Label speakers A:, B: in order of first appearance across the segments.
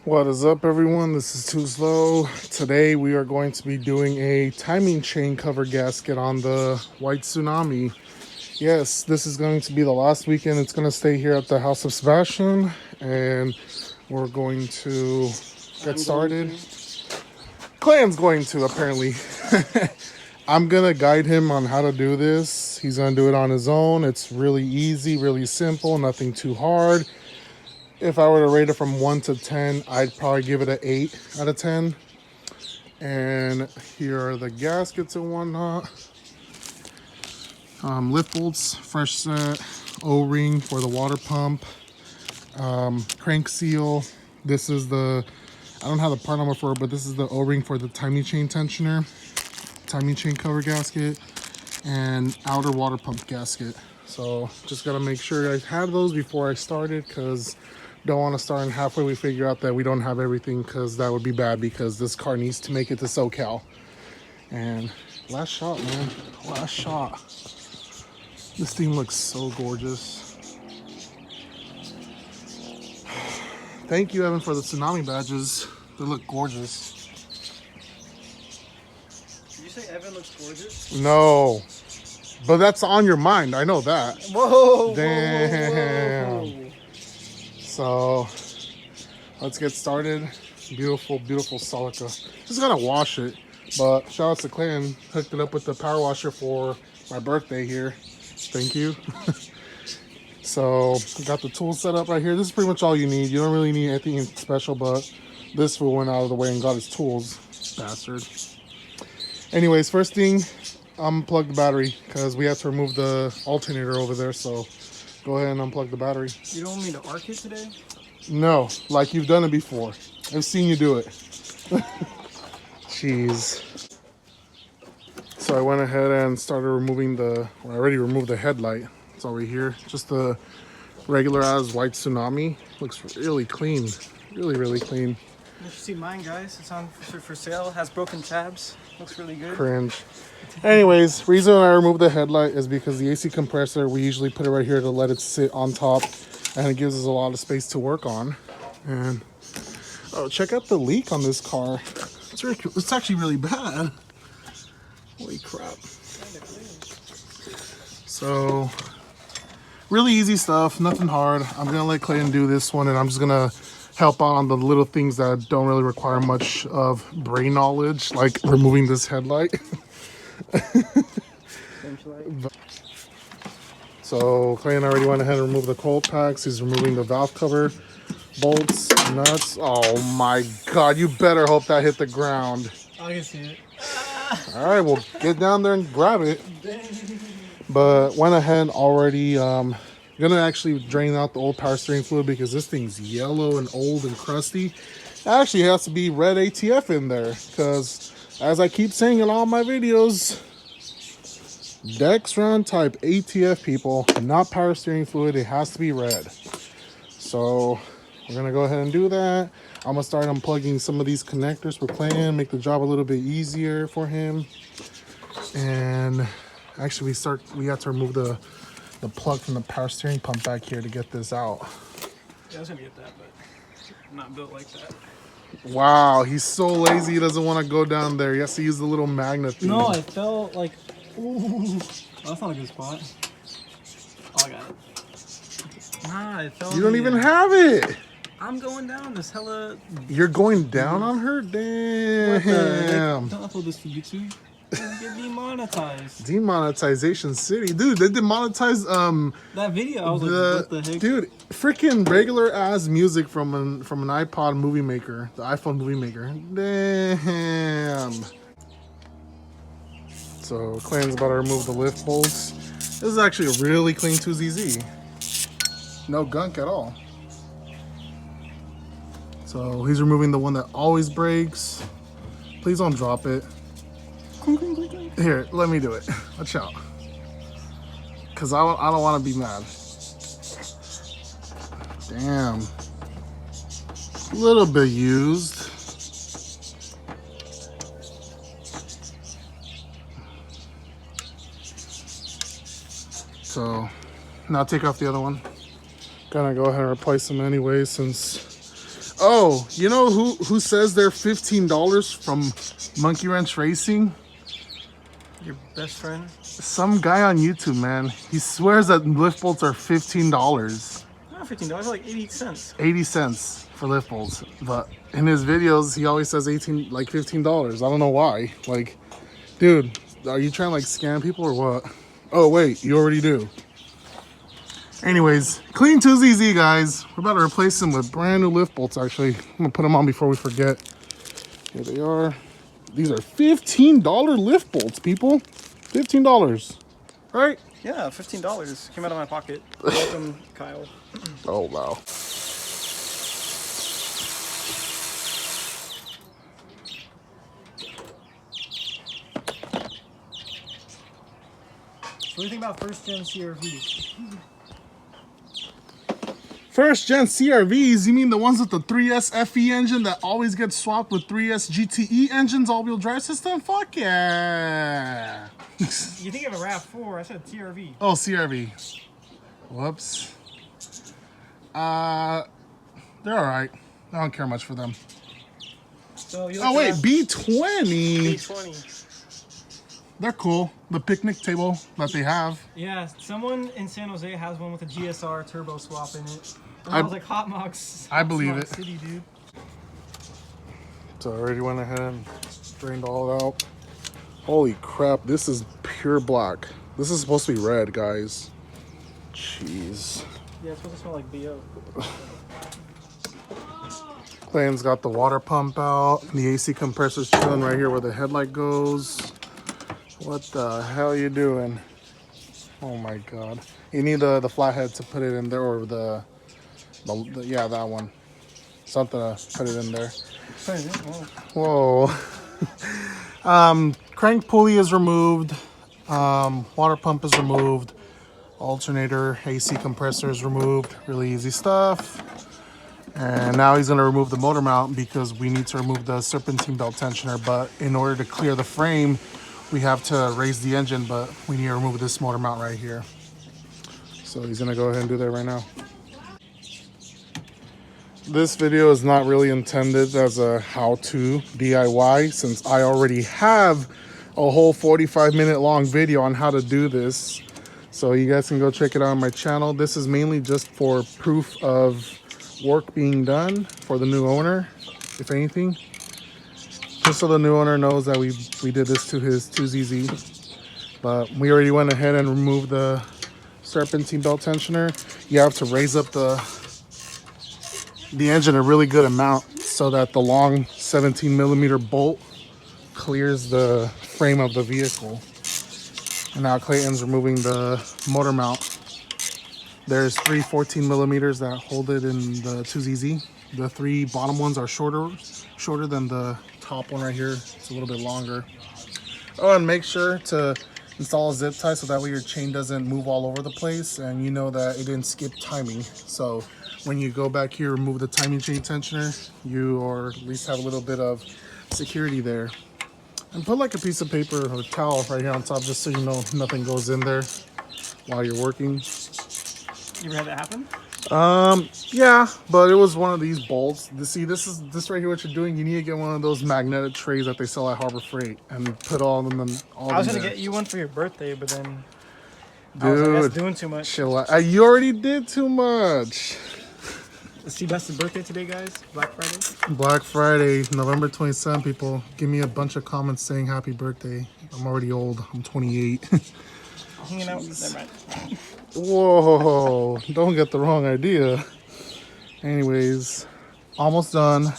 A: What is up, everyone? This is Too Slow. Today we are going to be doing a timing chain cover gasket on the White Tsunami. Yes, this is going to be the last weekend. It's going to stay here at the House of Sebastian, and we're going to get started. Clayton's going to, apparently. I'm going to guide him on how to do this. He's going to do it on his own. It's really easy, really simple, nothing too hard. If I were to rate it from 1 to 10, I'd probably give it an 8 out of 10. And here are the gaskets and whatnot. Lift bolts, fresh set, O-ring for the water pump, crank seal. This is the, I don't have the part number for it, but this is the O-ring for the timing chain tensioner, timing chain cover gasket, and outer water pump gasket. So just gotta make sure I had those before I started, because don't want to start and halfway we figure out that we don't have everything, because that would be bad, because this car needs to make it to SoCal. And last shot, man, last shot. This thing looks so gorgeous. Thank you, Evan, for the tsunami badges. They look gorgeous.
B: Did you say Evan looks gorgeous?
A: No, but that's on your mind. I know that.
B: Whoa!
A: Damn.
B: Whoa, whoa.
A: So let's get started. Beautiful, beautiful Celica. Just gotta wash it. But shout out to Clayton, hooked it up with the power washer for my birthday here. Thank you. So got the tool set up right here. This is pretty much all you need. You don't really need anything special, but this fool went out of the way and got his tools, bastard. Anyways, first thing, unplug the battery, because we have to remove the alternator over there. So go ahead and unplug the battery.
B: You don't want me to arc it today?
A: No, like you've done it before. I've seen you do it. Jeez. So I went ahead and started removing I already removed the headlight. It's over here. Just the regular as White Tsunami. Looks really clean. Really, really clean.
B: You should see mine, guys. It's on for sale. Has broken tabs. Looks really good.
A: Cringe. Anyways, reason I removed the headlight is because the AC compressor, we usually put it right here to let it sit on top, and it gives us a lot of space to work on. And oh, check out the leak on this car. It's actually really bad. Holy crap. So really easy stuff, nothing hard. I'm gonna let Clayton do this one, and I'm just gonna help out on the little things that don't really require much of brain knowledge, like removing this headlight. So Clayton already went ahead and removed the cold packs. He's removing the valve cover, bolts, nuts. Oh my god, you better hope that hit the ground.
B: I can see it.
A: All right, well, get down there and grab it. But went ahead already, gonna actually drain out the old power steering fluid, because this thing's yellow and old and crusty. It actually has to be red ATF in there, because as I keep saying in all my videos, Dexron type ATF, people, not power steering fluid. It has to be red. So we're gonna go ahead and do that. I'm gonna start unplugging some of these connectors for Clayton, make the job a little bit easier for him. And actually we have to remove the plug from the power steering pump back here to get this out.
B: Yeah, I was gonna get that, but I'm not built like that.
A: Wow, he's so lazy. He doesn't want to go down there. He has to use the little magnet thing.
B: No, I felt like, ooh, that's not a good spot. Oh, I got it. Nah, it fell.
A: You don't even have it.
B: I'm going down this hella.
A: You're going down on her? Damn.
B: Don't upload this to YouTube. Get demonetized.
A: Demonetization City. Dude, they demonetized
B: that video. I was like, what the heck? Dude,
A: freaking regular ass music from an iPod movie maker, the iPhone movie maker. Damn. So Clayton's about to remove the lift bolts. This is actually a really clean 2ZZ. No gunk at all. So he's removing the one that always breaks. Please don't drop it. Here, let me do it. Watch out. Because I don't want to be mad. Damn. A little bit used. So now take off the other one. Gonna go ahead and replace them anyway, since Oh, you know who says they're $15 from Monkey Wrench Racing?
B: Your best friend?
A: Some guy on YouTube, man. He swears that lift bolts are $15.
B: Not $15, like 80 cents.
A: 80 cents for lift bolts. But in his videos, he always says $15. I don't know why. Like, dude, are you trying to like scam people or what? Oh wait, you already do. Anyways, clean 2ZZ, guys. We're about to replace them with brand new lift bolts, actually. I'm gonna put them on before we forget. Here they are. These are $15 lift bolts, people. $15, right?
B: Yeah, $15 came out of my pocket. Welcome, Kyle.
A: Oh, wow.
B: So what do you think about first gen CRVs?
A: First gen CRVs, you mean the ones with the 3S FE engine that always gets swapped with 3S GTE engines, all-wheel drive system? Fuck yeah.
B: You think of a RAV4, I said CRV.
A: Oh, CRV. Whoops. They're alright. I don't care much for them.
B: So you
A: Oh wait, B20.
B: B20.
A: They're cool. The picnic table that they have.
B: Yeah, someone in San Jose has one with a GSR turbo swap in it. And
A: I
B: I was like, Hot Mox.
A: I believe it.
B: City, dude.
A: So I already went ahead and drained all it out. Holy crap, this is pure black. This is supposed to be red, guys. Jeez.
B: Yeah, it's supposed to smell like BO.
A: Clayton's got the water pump out. The AC compressor's chilling right here where the headlight goes. What the hell are you doing? Oh my god. You need the flathead to put it in there, or the yeah, that one. Something to put it in there. Whoa. Crank pulley is removed. Water pump is removed. Alternator, AC compressor is removed. Really easy stuff. And now he's going to remove the motor mount because we need to remove the serpentine belt tensioner. But in order to clear the frame, we have to raise the engine, but we need to remove this motor mount right here. So he's going to go ahead and do that right now. This video is not really intended as a how-to DIY, since I already have a whole 45-minute long video on how to do this. So you guys can go check it out on my channel. This is mainly just for proof of work being done for the new owner, if anything. Just so the new owner knows that we did this to his 2ZZ. But we already went ahead and removed the serpentine belt tensioner. You have to raise up the engine a really good amount so that the long 17mm bolt clears the frame of the vehicle. And now Clayton's removing the motor mount. There's 3 14mm that hold it in the 2ZZ. The 3 bottom ones are shorter than the top one right here. It's a little bit longer. Oh, and make sure to install a zip tie so that way your chain doesn't move all over the place and you know that it didn't skip timing. So when you go back here, remove the timing chain tensioner, you or at least have a little bit of security there. And put like a piece of paper or towel right here on top just so you know nothing goes in there while you're working.
B: You ever had that happen?
A: Yeah, but it was one of these bolts. See, this right here, what you're doing, you need to get one of those magnetic trays that they sell at Harbor Freight and put all of them in.
B: I was gonna get you one for your birthday, but then
A: dude,
B: I was like, that's doing too much.
A: Chill out. You already did too much.
B: It's Sebastian's birthday today, guys. Black Friday.
A: Black Friday, November 27th, people. Give me a bunch of comments saying happy birthday. I'm already old. I'm 28.
B: Hanging out. Never mind.
A: Whoa, don't get the wrong idea. Anyways, almost done.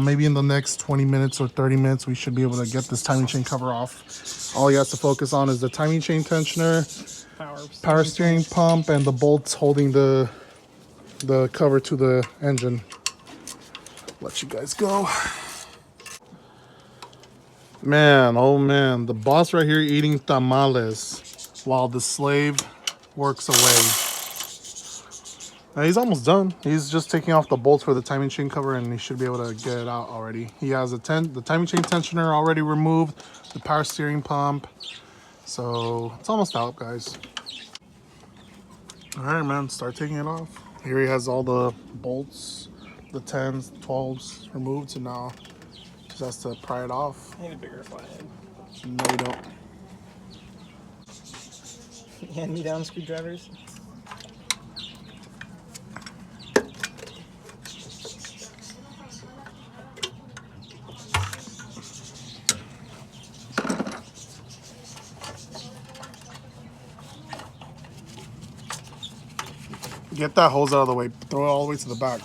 A: Maybe in the next 20 minutes or 30 minutes, we should be able to get this timing chain cover off. All he has to focus on is the timing chain tensioner, power steering pump, and the bolts holding the cover to the engine. Let you guys go. Man, oh man, the boss right here eating tamales while the slave works away. He's almost done. He's just taking off the bolts for the timing chain cover and he should be able to get it out already. He has the timing chain tensioner already removed, the power steering pump. So it's almost out, guys. All right, man, start taking it off. Here he has all the bolts, the 10s, 12s removed, so now just has to pry it off.
B: I need a bigger flathead.
A: No, you don't.
B: Hand me down screwdrivers.
A: Get that hose out of the way. Throw it all the way to the back.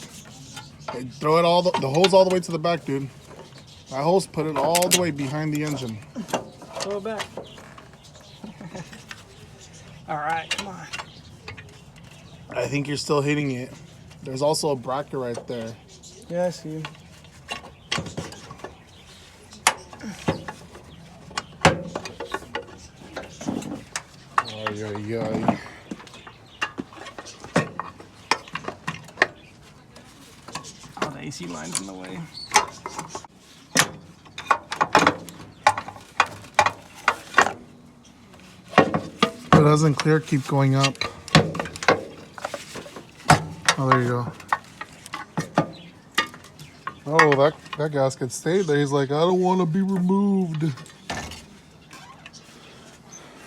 A: Okay, throw it all the hose all the way to the back, dude. That hose, put it all the way behind the engine.
B: Throw it back. All right, come on.
A: I think you're still hitting it. There's also a bracket right there.
B: Yeah, I see.
A: Ay, ay, ay.
B: Oh, the AC line's in the way.
A: If it doesn't clear, keep going up. Oh, there you go. Oh, that gasket stayed there. He's like, I don't want to be removed.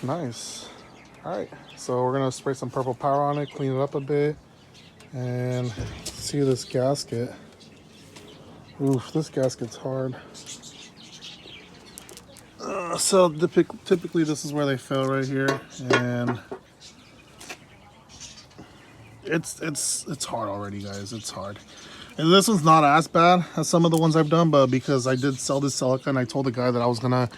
A: Nice. All right, so we're gonna spray some purple power on it, clean it up a bit, and see this gasket. Oof, this gasket's hard. So typically this is where they fail right here, and it's hard already, guys. It's hard. And this one's not as bad as some of the ones I've done, but because I did sell this Celica and I told the guy that I was gonna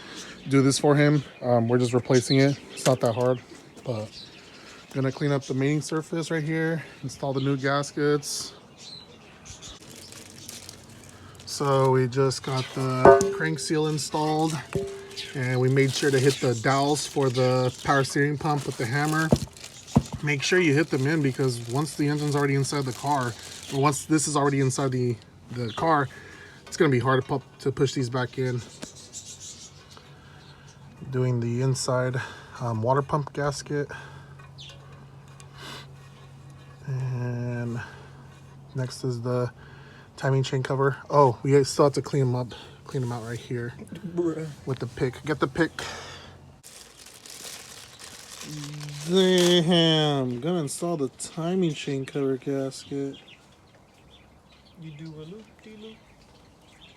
A: do this for him, we're just replacing it. It's not that hard, but I'm gonna clean up the mating surface right here, install the new gaskets. So we just got the crank seal installed, and we made sure to hit the dowels for the power steering pump with the hammer. Make sure you hit them in, because once the engine's already inside the car, or once this is already inside the car, it's going to be hard to push these back in. Doing the inside water pump gasket. And next is the timing chain cover. Oh, we still have to clean them out right here with the pick. Get the pick. Damn, gonna install the timing chain cover gasket.
B: You do a loop-de-loop.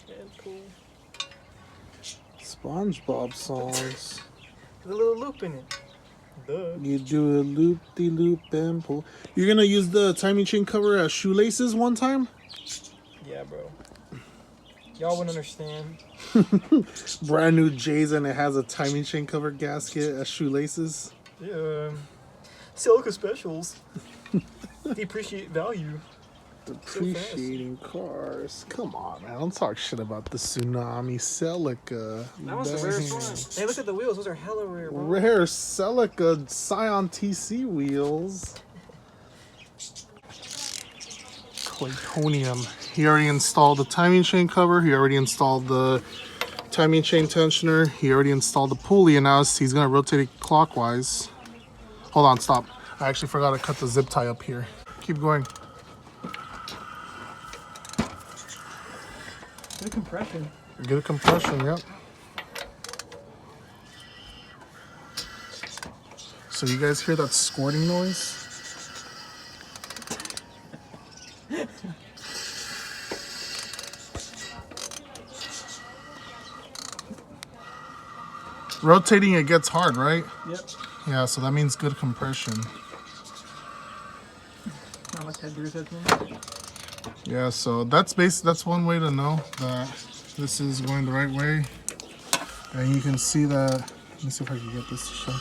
B: That's cool.
A: SpongeBob songs.
B: There's a little loop in it. Duh.
A: You do a loop-de-loop and pull. You're gonna use the timing chain cover as shoelaces one time?
B: Yeah, bro. Y'all wouldn't understand.
A: Brand new J's, and it has a timing chain cover gasket as shoelaces.
B: Yeah. Celica specials. Depreciate value.
A: Depreciating cars. Come on, man. Don't talk shit about the Tsunami Celica.
B: That was the rarest one. Hey, look at the wheels. Those are hella rare, bro.
A: Rare Celica Scion TC wheels. Claytonium. He already installed the timing chain cover. He already installed the timing chain tensioner. He already installed the pulley, and now he's going to rotate it clockwise. Hold on, stop. I actually forgot to cut the zip tie up here. Keep going.
B: Good compression.
A: Good compression, yep. So you guys hear that squirting noise? Rotating it gets hard, right?
B: Yep.
A: Yeah, so that means good compression.
B: Not much head grease,
A: Yeah, so that's one way to know that this is going the right way. And you can see that. Let me see if I can get this to show.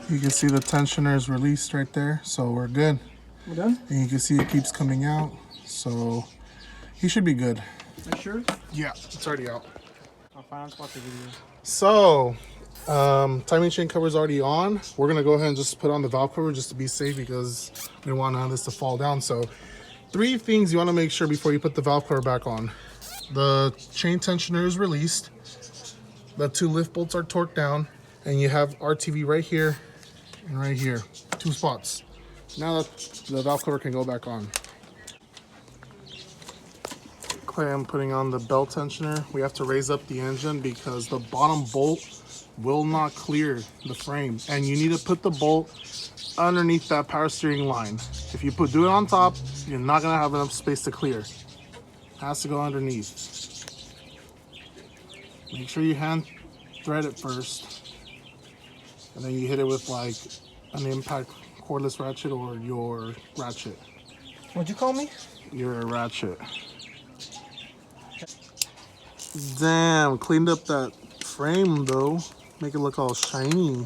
A: You can see the tensioner is released right there, so we're good.
B: We're done?
A: And you can see it keeps coming out, so he should be good.
B: Are you sure?
A: Yeah, it's already out.
B: I'll find spot the video.
A: So, timing chain cover is already on. We're gonna go ahead and just put on the valve cover just to be safe, because we don't want none of this to fall down. So 3 things you want to make sure before you put the valve cover back on. The chain tensioner is released. The 2 lift bolts are torqued down. And you have RTV right here and right here. 2 spots. Now that the valve cover can go back on. Okay, I'm putting on the belt tensioner. We have to raise up the engine because the bottom bolt will not clear the frame. And you need to put the bolt underneath that power steering line. If you do it on top, you're not gonna have enough space to clear. It has to go underneath. Make sure you hand thread it first. And then you hit it with like an impact cordless ratchet or your ratchet.
B: What'd you call me?
A: Your ratchet. Damn, cleaned up that frame though. Make it look all shiny.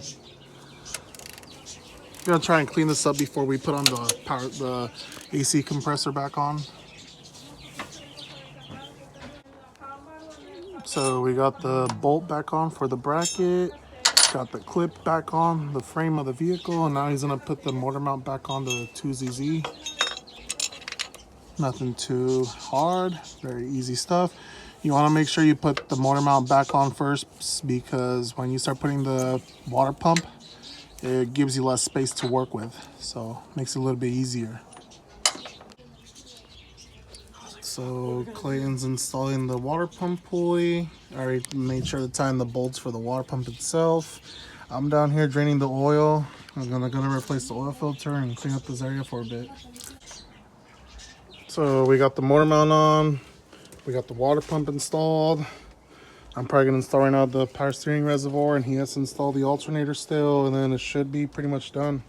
A: We're gonna try and clean this up before we put on the AC compressor back on. So we got the bolt back on for the bracket, got the clip back on the frame of the vehicle, and now he's gonna put the motor mount back on the 2ZZ. Nothing too hard, very easy stuff. You want to make sure you put the motor mount back on first because when you start putting the water pump, it gives you less space to work with, so makes it a little bit easier. So Clayton's installing the water pump pulley. I already made sure to tighten the bolts for the water pump itself. I'm down here draining the oil. I'm gonna replace the oil filter and clean up this area for a bit. So we got the motor mount on. We got the water pump installed. I'm probably gonna install right now the power steering reservoir, and he has to install the alternator still, and then it should be pretty much done.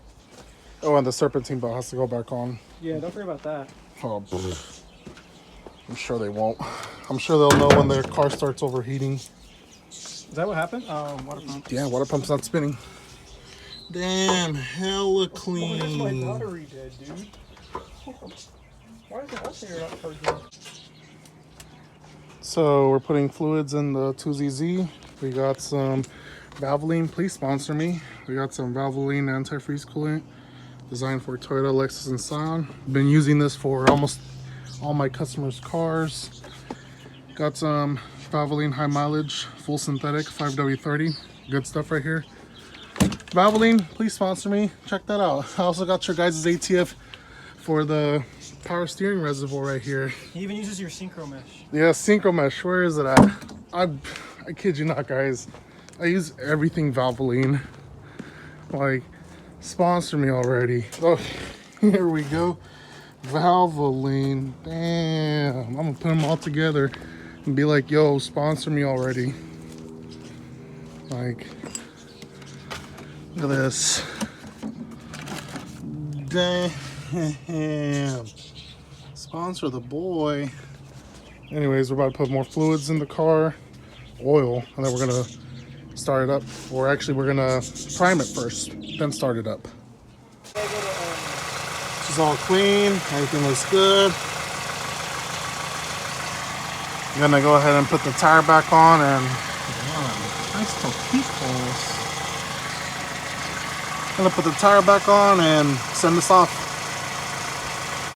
A: Oh, and the serpentine belt has to go back on.
B: Yeah, don't worry about that.
A: Oh, I'm sure they won't. I'm sure they'll know when their car starts overheating.
B: Is that what happened? Water pump.
A: Yeah, water pump's not spinning. Damn, hella
B: Oh, that's
A: clean.
B: my battery dead, dude. Why is the alternator not charging?
A: So we're putting fluids in the 2ZZ. We got some Valvoline, please sponsor me. We got some Valvoline antifreeze coolant designed for Toyota, Lexus, and Scion. Been using this for almost all my customers' cars. Got some Valvoline high mileage, full synthetic, 5W30. Good stuff right here. Valvoline, please sponsor me. Check that out. I also got your guys' ATF for the power steering reservoir right here.
B: He even uses your synchro mesh.
A: Yeah, synchro mesh. Where is it at? I kid you not, guys. I use everything Valvoline. Like, sponsor me already. Oh, here we go. Valvoline. Damn. I'm gonna put them all together and be like, yo, sponsor me already. Like, look at this. Damn. Sponsor the boy. Anyways, we're about to put more fluids in the car, oil, and then we're gonna start it up. Or actually, we're gonna prime it first, then start it up. She's all clean, everything looks good. I'm gonna go ahead and put the tire back on and nice toquitos. I'm gonna put the tire back on and send this off.